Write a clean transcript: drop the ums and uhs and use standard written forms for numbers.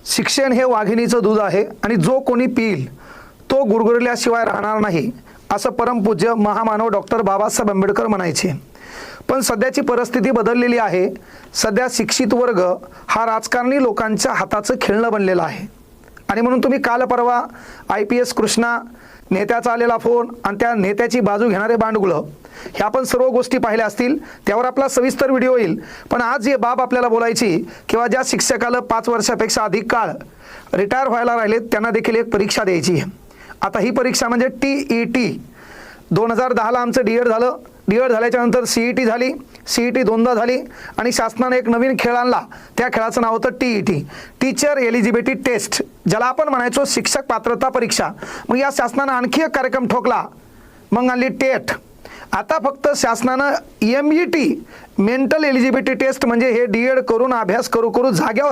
शिक्षण हे वाघिणीचं दूध आहे आणि जो कोणी पिईल तो गुरगुरल्याशिवाय राहणार नाही, असं परमपूज्य महामानव डॉक्टर बाबासाहेब आंबेडकर म्हणायचे. पण सध्याची परिस्थिती बदललेली आहे. सध्या शिक्षित वर्ग हा राजकारणी लोकांच्या हाताचं खेळणं बनलेलं आहे. आणि म्हणून तुम्ही काल परवा IPS कृष्णा, नेत्याचा आलेला फोन आणि त्या नेत्याची बाजू घेणारे बांडगुळं, ह्या पण सर्व गोष्टी पाहिल्या असतील. त्यावर आपला सविस्तर व्हिडिओ येईल. पण आज जे बाब आपल्याला बोलायची, किंवा ज्या शिक्षकाला 5 वर्षापेक्षा अधिक काळ रिटायर व्हायला राहिले त्यांना देखील एक परीक्षा द्यायची आहे. आता ही परीक्षा म्हणजे TET. 2010ला आमचं DED झालं. DED झाल्याच्या नंतर CET झाली. CET 2दा झाली आणि शासनाने एक नवीन खेळ आणला. त्या खेळाचं नाव होतं TET, टीचर एलिजिबिलिटी टेस्ट, ज्याला आपण म्हणायचो शिक्षक पात्रता परीक्षा. मग या शासनानं आणखी एक कार्यक्रम ठोकला, मग आणली टेट. आता फक्त शासनानं MET, मेंटल एलिजिबिलिटी टेस्ट, म्हणजे हे DED करून अभ्यास करू जाग्यावर